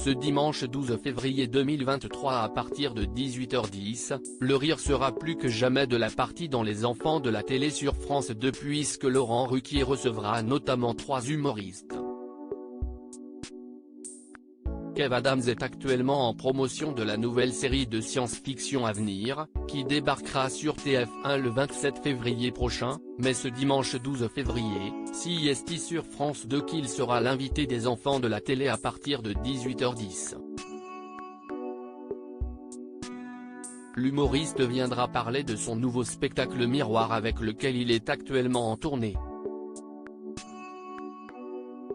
Ce dimanche 12 février 2023 à partir de 18h10, le rire sera plus que jamais de la partie dans Les Enfants de la télé sur France 2 puisque Laurent Ruquier recevra notamment 3 humoristes. Kev Adams est actuellement en promotion de la nouvelle série de science-fiction à venir, qui débarquera sur TF1 le 27 février prochain, mais ce dimanche 12 février, c'est sur France 2 qu'il sera l'invité des Enfants de la télé à partir de 18h10. L'humoriste viendra parler de son nouveau spectacle Miroir avec lequel il est actuellement en tournée.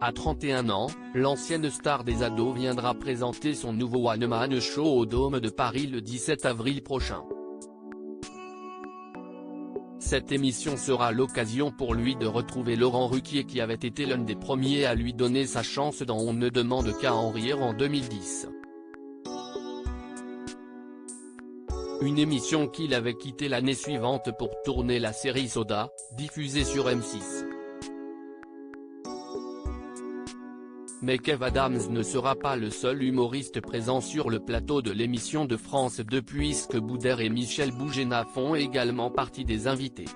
À 31 ans, l'ancienne star des ados viendra présenter son nouveau One Man Show au Dôme de Paris le 17 avril prochain. Cette émission sera l'occasion pour lui de retrouver Laurent Ruquier qui avait été l'un des premiers à lui donner sa chance dans On ne demande qu'à en rire en 2010. Une émission qu'il avait quittée l'année suivante pour tourner la série Soda, diffusée sur M6. Mais Kev Adams ne sera pas le seul humoriste présent sur le plateau de l'émission de France 2 puisque Boudère et Michel Boujena font également partie des invités.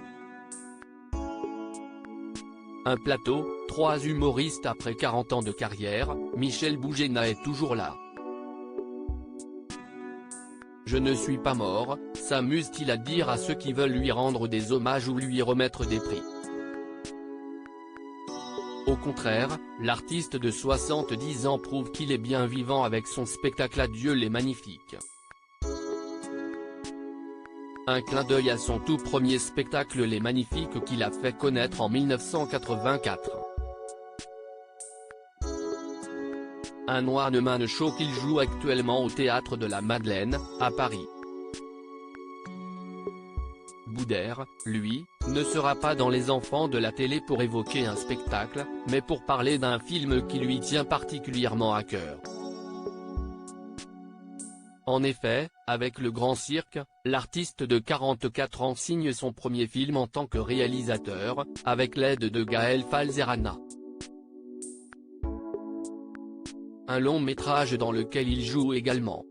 Un plateau, 3 humoristes après 40 ans de carrière, Michel Boujena est toujours là. Je ne suis pas mort, s'amuse-t-il à dire à ceux qui veulent lui rendre des hommages ou lui remettre des prix. Au contraire, l'artiste de 70 ans prouve qu'il est bien vivant avec son spectacle Adieu les Magnifiques. Un clin d'œil à son tout premier spectacle Les Magnifiques qu'il a fait connaître en 1984. Un One Man Show qu'il joue actuellement au Théâtre de la Madeleine, à Paris. Boudère, lui, ne sera pas dans Les Enfants de la télé pour évoquer un spectacle, mais pour parler d'un film qui lui tient particulièrement à cœur. En effet, avec Le Grand Cirque, l'artiste de 44 ans signe son premier film en tant que réalisateur, avec l'aide de Gaël Falzerana. Un long métrage dans lequel il joue également.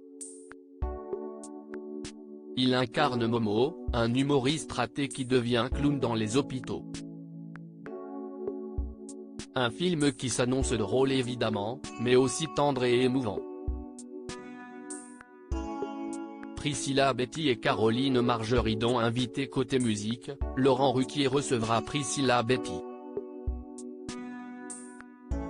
Il incarne Momo, un humoriste raté qui devient clown dans les hôpitaux. Un film qui s'annonce drôle évidemment, mais aussi tendre et émouvant. Priscilla Betty et Caroline Margeridon invités côté musique, Laurent Ruquier recevra Priscilla Betty.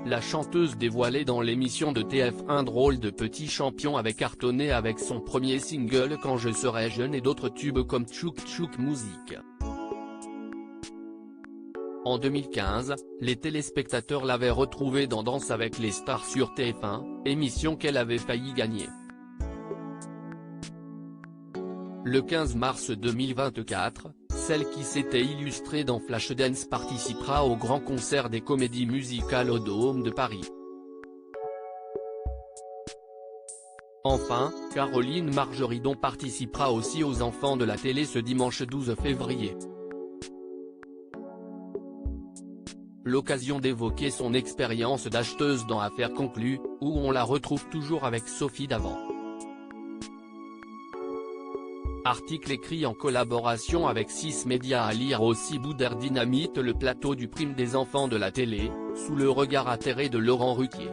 La chanteuse dévoilée dans l'émission de TF1 Drôle de petit champion avait cartonné avec son premier single Quand je serai jeune et d'autres tubes comme Tchouk Tchouk Musique. En 2015, les téléspectateurs l'avaient retrouvée dans Danse avec les stars sur TF1, émission qu'elle avait failli gagner. Le 15 mars 2024, celle qui s'était illustrée dans Flashdance participera au grand concert des comédies musicales au Dôme de Paris. Enfin, Caroline Margeridon participera aussi aux Enfants de la télé ce dimanche 12 février. L'occasion d'évoquer son expérience d'acheteuse dans Affaires conclues, où on la retrouve toujours avec Sophie Davant. Article écrit en collaboration avec 6 médias à lire aussi. Boudère dynamite le plateau du Prime des Enfants de la télé, sous le regard atterré de Laurent Ruquier.